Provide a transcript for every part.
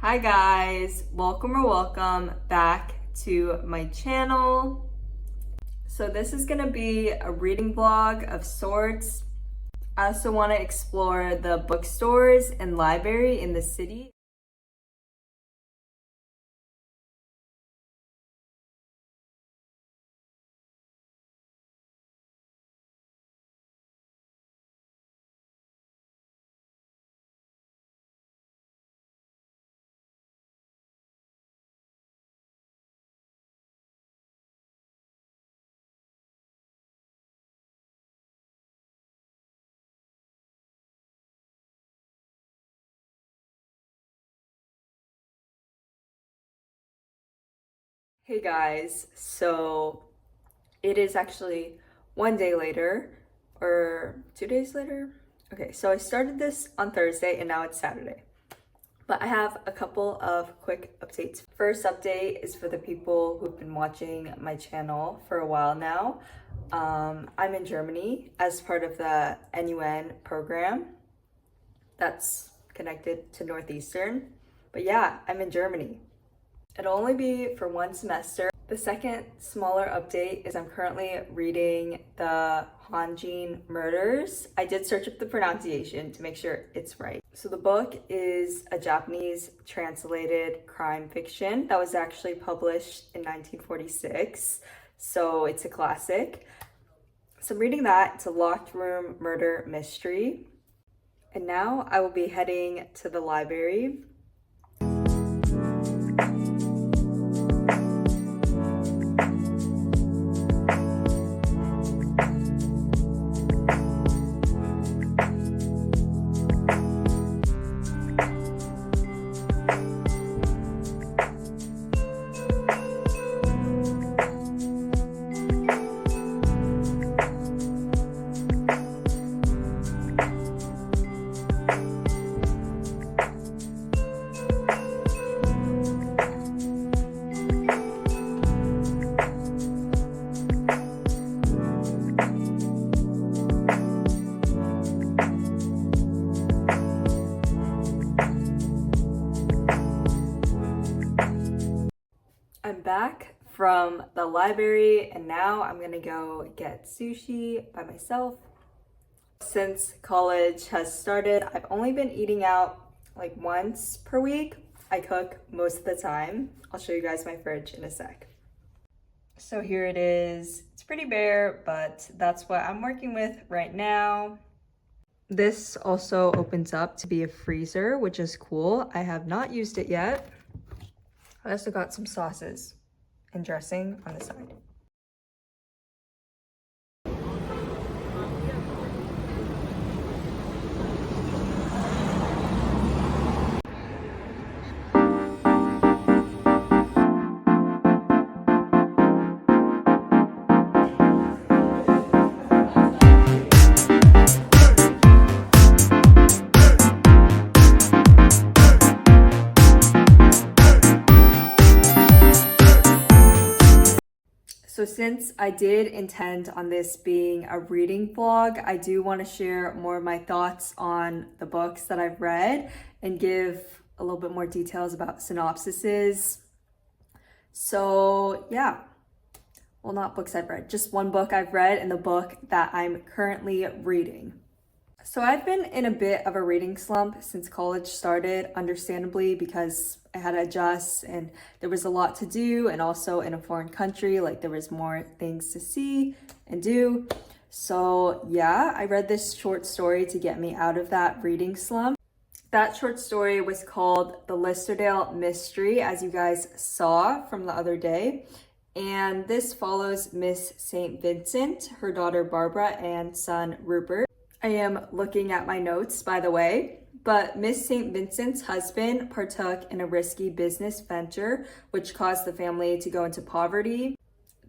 Hi guys, welcome back to my channel. So this is gonna be a reading vlog of sorts. I also want to explore the bookstores and library in the city. Hey guys, so it is actually one day later or 2 days later. Okay, so I started this on Thursday and now it's Saturday. But I have a couple of quick updates. First update is for the people who've been watching my channel for a while now. I'm in Germany as part of the NUN program that's connected to Northeastern. But yeah, I'm in Germany. It'll only be for one semester. The second smaller update is I'm currently reading the Honjin murders. I did search up the pronunciation to make sure it's right. So the book is a Japanese translated crime fiction that was actually published in 1946. So it's a classic. So I'm reading that. It's a locked room murder mystery. And now I will be heading to the library. I'm back from the library and now I'm gonna go get sushi by myself. Since college has started, I've only been eating out like once per week. I cook most of the time. I'll show you guys my fridge in a sec. So here it is. It's pretty bare, but that's what I'm working with right now. This also opens up to be a freezer, which is cool. I have not used it yet. I also got some sauces and dressing on the side. So since I did intend on this being a reading vlog, I do want to share more of my thoughts on the books that I've read and give a little bit more details about synopsises. So yeah, well, not books I've read, just one book I've read and the book that I'm currently reading. So I've been in a bit of a reading slump since college started, understandably, because I had to adjust and there was a lot to do, and also in a foreign country, like there was more things to see and do. So yeah, I read this short story to get me out of that reading slump. That short story was called The Listerdale Mystery, as you guys saw from the other day. And this follows Miss St. Vincent, her daughter Barbara, and son Rupert. I am looking at my notes, by the way, but Miss St. Vincent's husband partook in a risky business venture, which caused the family to go into poverty.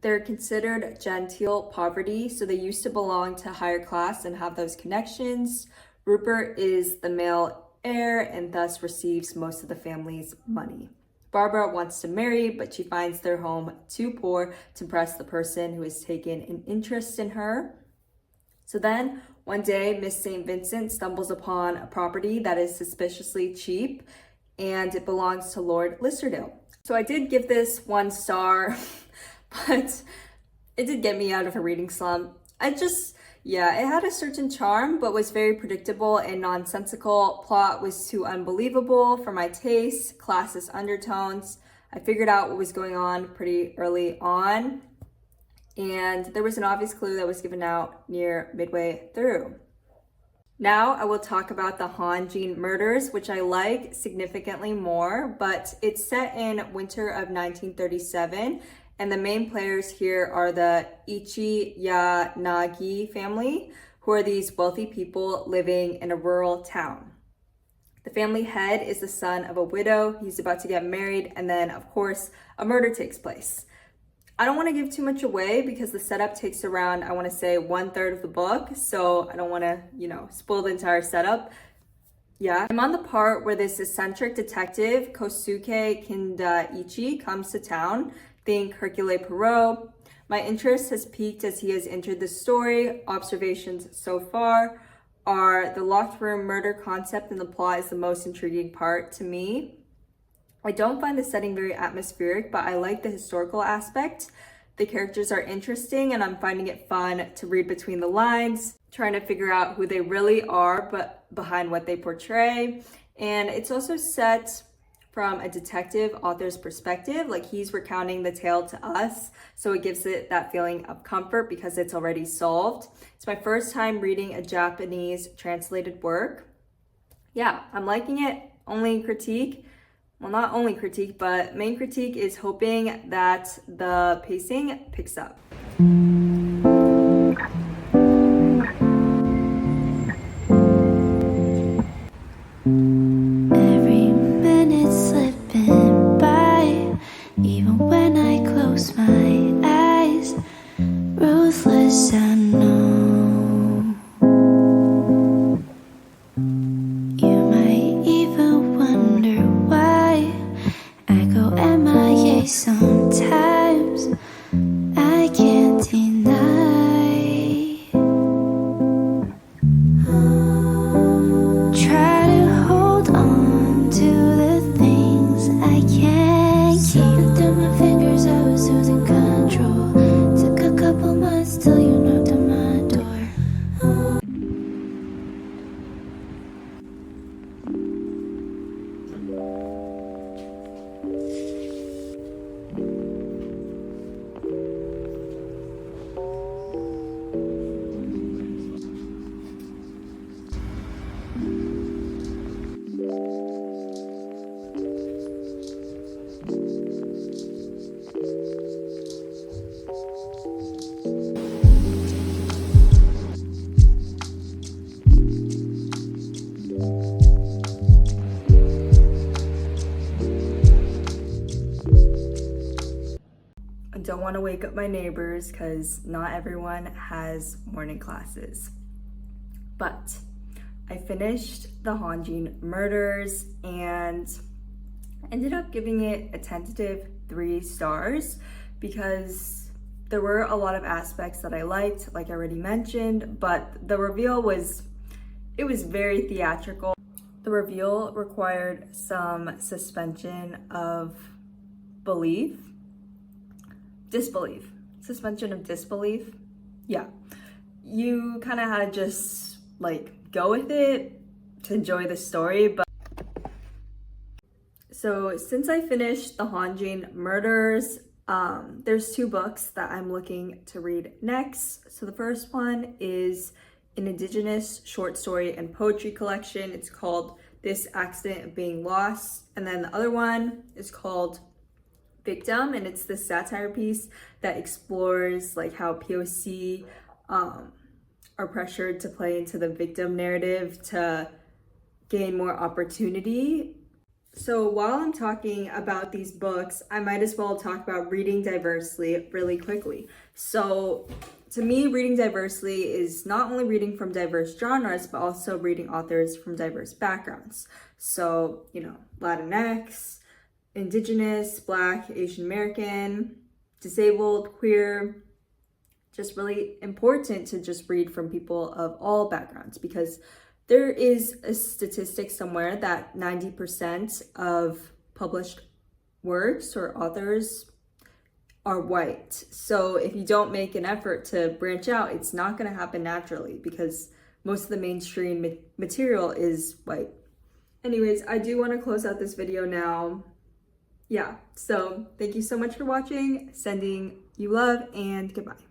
They're considered genteel poverty, so they used to belong to higher class and have those connections. Rupert is the male heir and thus receives most of the family's money. Barbara wants to marry, but she finds their home too poor to impress the person who has taken an interest in her. So then one day, Miss St. Vincent stumbles upon a property that is suspiciously cheap and it belongs to Lord Listerdale. So I did give this 1 star, but it did get me out of a reading slump. Yeah, it had a certain charm, but was very predictable and nonsensical. Plot was too unbelievable for my taste, classist undertones. I figured out what was going on pretty early on, and there was an obvious clue that was given out near midway through. Now I will talk about the Honjin murders, which I like significantly more, but it's set in winter of 1937, and the main players here are the Ichi-ya-nagi family, who are these wealthy people living in a rural town. The family head is the son of a widow. He's about to get married, and then, of course, a murder takes place. I don't want to give too much away because the setup takes around, I want to say, 1/3 of the book, so I don't want to, spoil the entire setup. Yeah, I'm on the part where this eccentric detective, Kosuke Kindaichi, comes to town. Think Hercule Poirot. My interest has peaked as he has entered the story. Observations so far are the locked room murder concept and the plot is the most intriguing part to me. I don't find the setting very atmospheric, but I like the historical aspect. The characters are interesting and I'm finding it fun to read between the lines, trying to figure out who they really are, but behind what they portray. And it's also set from a detective author's perspective, like he's recounting the tale to us, so it gives it that feeling of comfort because it's already solved. It's my first time reading a Japanese translated work. Yeah, I'm liking it. Only critique, well, not only critique, but main critique is hoping that the pacing picks up. My eyes, ruthless, I know. You might even wonder why I go MIA sometimes. I can't deny. Try to hold on to the things I can't keep. Slipping through my fingers, I was losing control. Took a couple months till you knocked on my door. I don't want to wake up my neighbors because not everyone has morning classes. But I finished the Honjin murders and ended up giving it a tentative 3 stars because there were a lot of aspects that I liked, like I already mentioned, but the reveal was very theatrical. The reveal required some suspension of suspension of disbelief. Yeah, you kind of had to just go with it to enjoy the story. But so since I finished the Honjin murders, there's 2 books that I'm looking to read next. So the first one is an indigenous short story and poetry collection. It's called This Accident of Being Lost, and then the other one is called Victim, and it's this satire piece that explores how POC are pressured to play into the victim narrative to gain more opportunity. So while I'm talking about these books, I might as well talk about reading diversely really quickly. So to me, reading diversely is not only reading from diverse genres, but also reading authors from diverse backgrounds. So, Latinx, Indigenous, Black, Asian American, disabled, queer, just really important to just read from people of all backgrounds because There is a statistic somewhere that 90% of published works or authors are white. So if you don't make an effort to branch out, it's not going to happen naturally because most of the mainstream material is white. Anyways, I do want to close out this video now. Yeah, so thank you so much for watching. Sending you love and goodbye.